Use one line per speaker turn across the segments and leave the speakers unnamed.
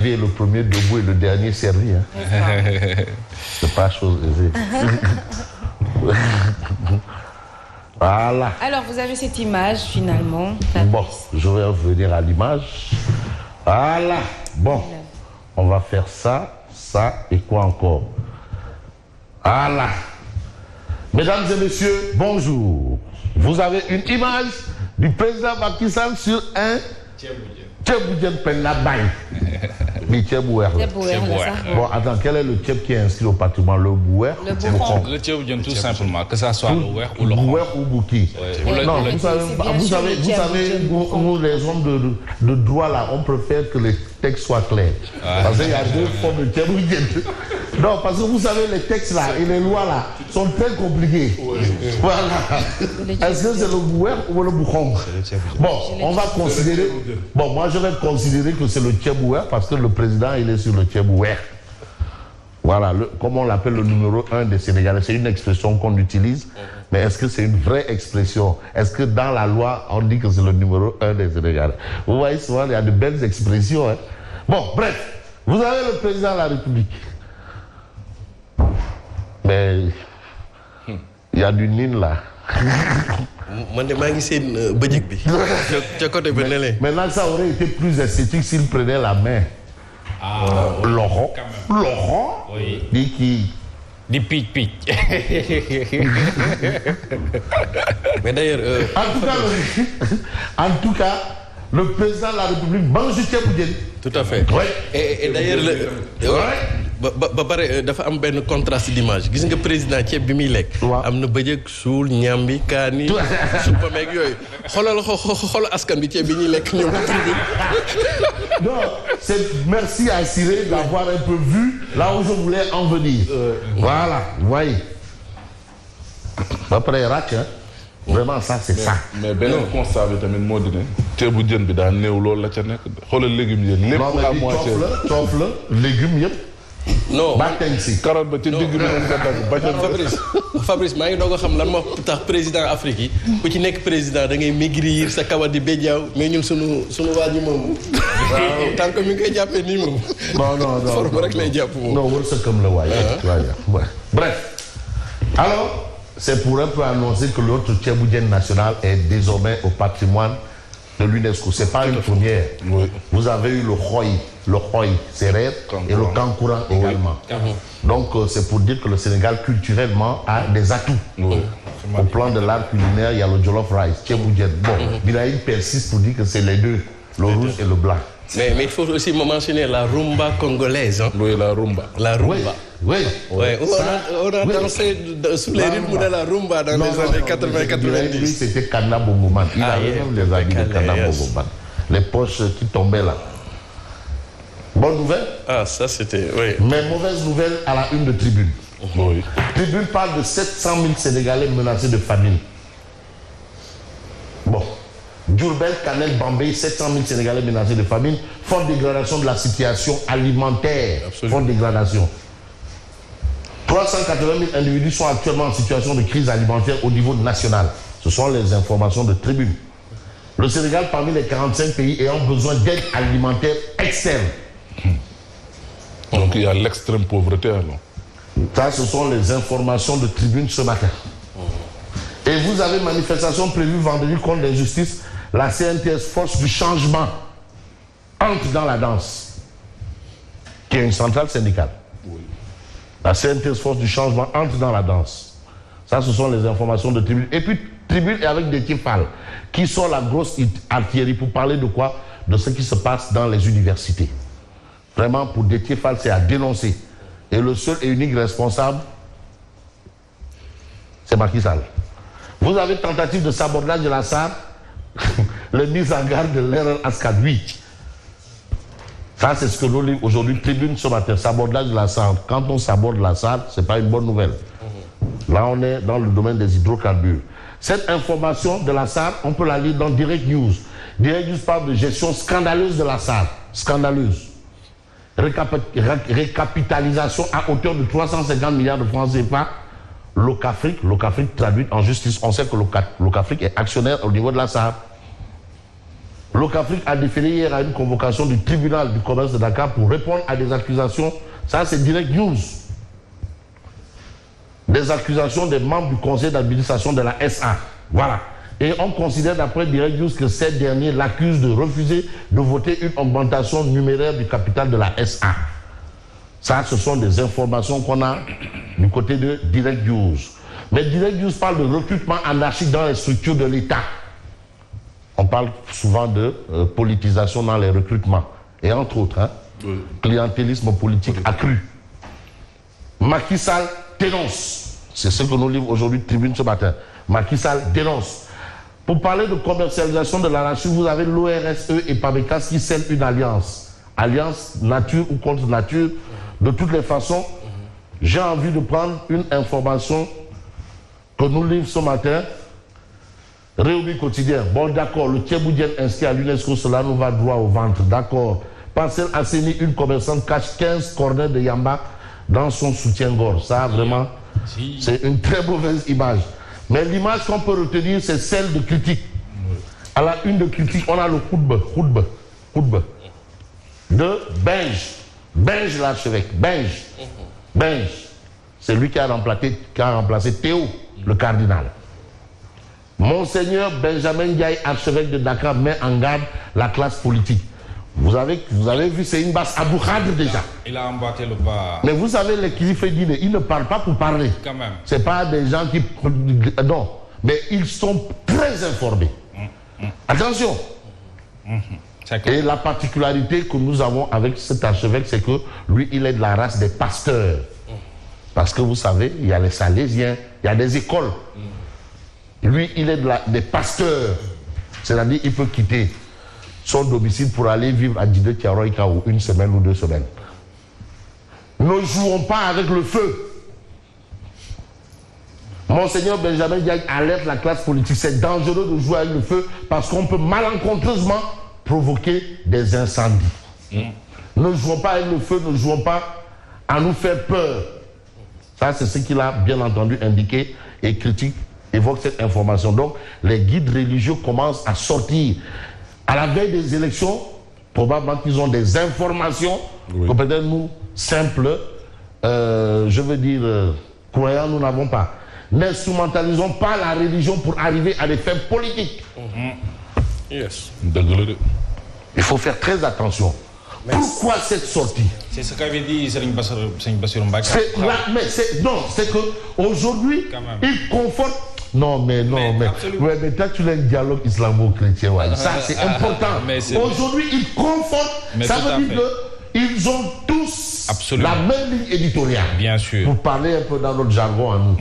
le premier debout et le dernier servi. Hein. C'est pas chose aisée. Voilà.
Alors, vous avez cette image, finalement.
Bon, je vais revenir à l'image. Voilà. Bon, on va faire ça, ça et quoi encore? Voilà. Mesdames et messieurs, bonjour. Vous avez une image du président Macky Sall sur un Tchèboudjen Pennabaye. Bon, attends, quel est le Tchèb qui est inscrit au patrimoine? Le Bouer?
Le Tchèboudjen, tout simplement, que ça soit le Bouer ou le
Bouer ou Bouki. Non, vous savez, nous les hommes de droit là, on préfère que les textes soient clairs. Parce qu'il y a deux formes de Tchèboudjen. Non, parce que vous savez, les textes là et les lois là sont très compliqués. Voilà. Est-ce que c'est le Bouer ou le Boukhong? Bon, on va considérer. Bon, moi je vais considérer que c'est le Tchèbouer parce que le président il est sur le Tchèbouer. Voilà, comme on l'appelle le numéro 1 des Sénégalais. C'est une expression qu'on utilise, mais est-ce que c'est une vraie expression? Est-ce que dans la loi on dit que c'est le numéro 1 des Sénégalais? Vous voyez souvent il y a de belles expressions. Hein? Bon, bref, vous avez le président de la République. Mais il y a du nin là.
Maintenant,
ça aurait été plus esthétique s'il prenait la main. Laurent,
oui.
Dit qui?
Dit pic.
Mais d'ailleurs,
en tout cas, le président de la République mange du Tchèboudjen.
Tout à fait.
Ouais.
Et d'ailleurs, dafa am benn contraste d'image. Gis nga président ceeb bi muy lekk. am na bëjëg suul ñambi kaani suppa meeg yooyu xoolal askan bi ceeb bi ñuy lekk ñoom tribune.
Non, c'est merci à Siré d'avoir un peu vu là où je voulais en venir. Voilà, vous voyez. Après rac, hein. Vraiment ça c'est ça.
Mais benn constat bi tamit moo di ne ceebu jën bi daa néew loolu la ca nekk xoolal légumes yi lépp à moitié
coof la légumes yëpp.
non
bàtteñ si
carotte ba ci digg bi nañ ko dagg ba
Fabrice maa ngi doog a xam lan moo tax président Afrique yi ku ci nekk président da ngay maigrir sa kawar di béjjaaw mais ñun sunu waa ji moom waaw tant que mi ngi koy jàppee nii moom
non
forme rek lay jàpp moom
non wër sa këm la waaye bref alors c'est pour un peu annoncer que l'autre Tchèboudjen national est désormais au patrimoine de l'UNESCO. C'est pas une première.
Oui.
Vous avez eu le Khoy Serer et le Kankouran également. Donc c'est pour dire que le Sénégal culturellement a des atouts.
Oui.
Au plan de l'art culinaire, il y a le Jollof Rice, Tchèboudjen. Bon, Bilaïd persiste pour dire que c'est les deux, le rouge et le blanc.
Mais il faut aussi mentionner la rumba congolaise. Hein?
Oui, la rumba.
La rumba.
Oui.
On a dansé sous les rythmes de la rumba dans les années 80-90.
Lui, c'était Kana Bongoman. Il avait même des habits de Kana Bongoman. Les poches qui tombaient là. Bonne nouvelle?
Ah, ça c'était... Oui.
Mais mauvaise nouvelle à la une de Tribune.
Oui.
Tribune parle de 700 000 Sénégalais menacés de famine. Bon. Diourbel, Kanel, Bambey, 700 000 Sénégalais menacés de famine. Forte dégradation de la situation alimentaire.
Absolument.
Forte dégradation. 380 000 individus sont actuellement en situation de crise alimentaire au niveau national. Ce sont les informations de Tribune. Le Sénégal, parmi les 45 pays ayant besoin d'aide alimentaire externe.
Donc il y a l'extrême pauvreté alors.
Ça, ce sont les informations de Tribune ce matin. Et vous avez manifestation prévue vendredi contre l'injustice. La CNTS, force du changement, entre dans la danse, qui est une centrale syndicale.
Oui.
La CNTS, force du changement, entre dans la danse. Ça, ce sont les informations de Tribune. Et puis, Tribune est avec des Fall, qui sont la grosse artillerie pour parler de quoi? De ce qui se passe dans les universités. Vraiment, pour Déthié Fall, c'est à dénoncer. Et le seul et unique responsable, c'est Macky Sall. Vous avez tentative de sabordage de la SAR, le mise en garde de l'erreur Ascadoui. Ça, c'est ce que nous lisons aujourd'hui, Tribune ce matin, sabordage de la SAR. Quand on saborde la SAR, ce n'est pas une bonne nouvelle. Là, on est dans le domaine des hydrocarbures. Cette information de la SAR, on peut la lire dans Direct News. Direct News parle de gestion scandaleuse de la SAR. Scandaleuse. Récapitalisation à hauteur de 350 milliards de francs CFA. Locafrique traduite en justice. On sait que Locafrique est actionnaire au niveau de la SAR. Locafrique a déféré hier à une convocation du tribunal du commerce de Dakar pour répondre à des accusations. Ça, c'est Direct News. Des accusations des membres du conseil d'administration de la SA. Voilà. Et on considère d'après Direct News que ces derniers l'accusent de refuser de voter une augmentation numéraire du capital de la SA. Ça, ce sont des informations qu'on a du côté de Direct News. Mais Direct News parle de recrutement anarchique dans les structures de l'État. On parle souvent de politisation dans les recrutements. Et entre autres, clientélisme politique accru. Macky Sall dénonce. C'est ce que nous livre aujourd'hui Tribune ce matin. Macky Sall dénonce. Pour parler de commercialisation de l'anarchie, vous avez l'ORSE et PAMECAS qui scellent une alliance. Alliance nature ou contre nature. De toutes les façons, j'ai envie de prendre une information que nous livre ce matin. Réumi quotidien. Bon, d'accord, le Thieboudienne inscrit à l'UNESCO, cela nous va droit au ventre. D'accord. Parcelle Asseni, une commerçante cache 15 cornets de Yamba dans son soutien-gorge. Ça, vraiment, c'est une très mauvaise image. Mais l'image qu'on peut retenir, c'est celle de critique. À la une de critique, on a le Khoutbe de Benj l'archevêque. Benj. C'est lui qui a remplacé Théo, le cardinal. Monseigneur Benjamin Ndiaye, archevêque de Dakar, met en garde la classe politique. Vous avez vu, c'est une basse Abou Khadr déjà.
Il a emboîté le pas.
Mais vous savez, les Kilifedine, ils ne parlent pas pour parler.
Quand même.
C'est pas des gens qui... Non. Mais ils sont très informés. Attention. Et la particularité que nous avons avec cet archevêque, c'est que lui, il est de la race des pasteurs. Parce que vous savez, il y a les Salésiens, il y a des écoles. Lui, il est des pasteurs. C'est-à-dire, il peut quitter son domicile pour aller vivre à Dide Tiaroïka ou une semaine ou 2 semaines. Ne jouons pas avec le feu. Monseigneur Benjamin Diagne alerte la classe politique. C'est dangereux de jouer avec le feu parce qu'on peut malencontreusement provoquer des incendies. Ne jouons pas avec le feu, ne jouons pas à nous faire peur. Ça, c'est ce qu'il a bien entendu indiqué et critique évoque cette information. Donc, les guides religieux commencent à sortir. À la veille des élections, probablement qu'ils ont des informations que peut-être nous, simples, croyants, nous n'avons pas. N'instrumentalisons pas la religion pour arriver à des fins politiques.
Yes.
Il faut faire très attention. Pourquoi cette sortie?
C'est ce qu'avait dit Serigne Bassirou Mbacké.
C'est qu'aujourd'hui, il conforte. Ouais, mais toi, tu as un dialogue islamo-chrétien. Ouais. Ça, c'est important. Aujourd'hui, il conforte. Ça veut dire qu'ils ont tous la même ligne éditoriale.
Bien sûr.
Pour parler un peu dans notre jargon à nous.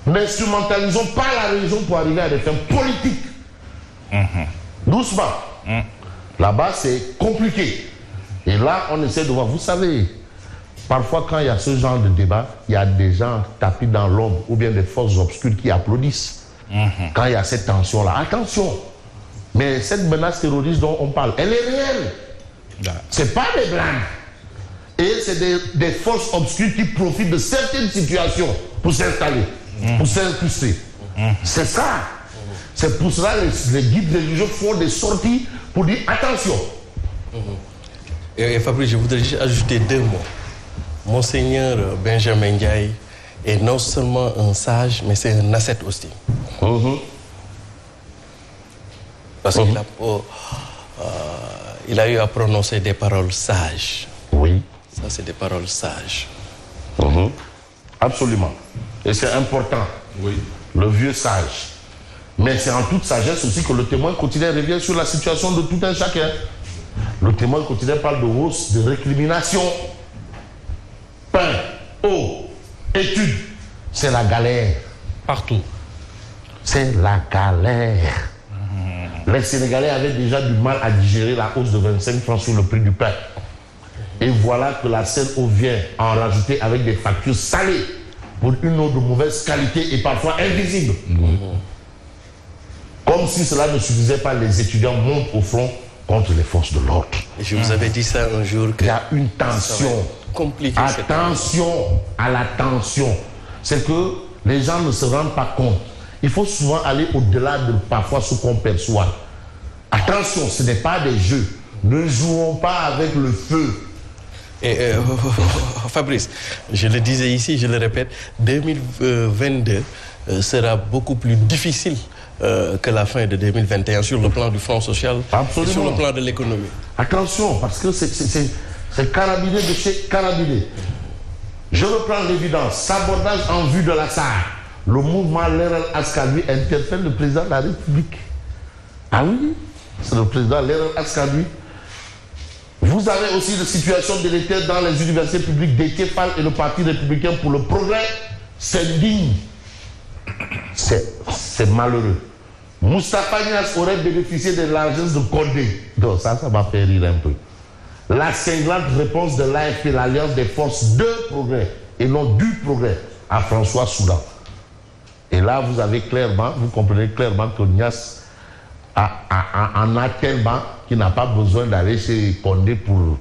N'instrumentalisons pas la religion pour arriver à des fins politiques. Doucement. Là-bas, c'est compliqué. Et là, on essaie de voir. Vous savez, parfois, quand il y a ce genre de débat, il y a des gens tapis dans l'ombre ou bien des forces obscures qui applaudissent. Quand il y a cette tension-là, attention. Mais cette menace terroriste dont on parle, elle est réelle. C'est pas des blagues. Et c'est des forces obscures qui profitent de certaines situations pour s'installer, pour s'incruster. C'est ça. C'est pour cela que les guides religieux font des sorties pour dire attention.
Et Fabrice, je voudrais juste ajouter 2 mots. Monseigneur Benjamin Ndiaye est non seulement un sage, mais c'est un ascète aussi. Parce qu'il a eu à prononcer des paroles sages.
Oui.
Ça, c'est des paroles sages.
Absolument. Et c'est important. Oui. Le vieux sage. Mais c'est en toute sagesse aussi que le témoin quotidien revient sur la situation de tout un chacun. Le témoin quotidien parle de hausse, de récrimination. Pain, eau, études. C'est la galère.
Partout.
C'est la galère. Les Sénégalais avaient déjà du mal à digérer la hausse de 25 francs sur le prix du pain. Et voilà que la Seine-Eau vient en rajouter avec des factures salées pour une eau de mauvaise qualité et parfois invisible. Comme si cela ne suffisait pas, les étudiants montent au front contre les forces de l'ordre.
Je vous avais dit ça un jour.
Il y a une tension.
Compliqué.
Attention à la tension. C'est que les gens ne se rendent pas compte. Il faut souvent aller au-delà de parfois ce qu'on perçoit. Attention. Attention, ce n'est pas des jeux. Ne jouons pas avec le feu.
Et Fabrice, je le disais ici, je le répète, 2022 sera beaucoup plus difficile que la fin de 2021 sur le plan du Front social.
Absolument.
Et sur le plan de l'économie.
Attention, parce que c'est carabiné de chez carabiné. Je reprends l'évidence. Sabordage en vue de la SAR. Le mouvement Leral Askan Wi interpelle le président de la République. Ah oui, c'est le président Leral Askan Wi. Vous avez aussi des situations délétères dans les universités publiques d'Ekefal et le Parti républicain pour le progrès. C'est digne. C'est malheureux. Moustapha Niasse aurait bénéficié de largesses de Condé. Donc ça m'a fait rire un peu. La cinglante réponse de l'AFP, l'Alliance des forces de progrès, et non du progrès, à François Soudan. Et là, vous avez clairement, vous comprenez clairement que Niasse en a tellement qu'il n'a pas besoin d'aller chez Condé pour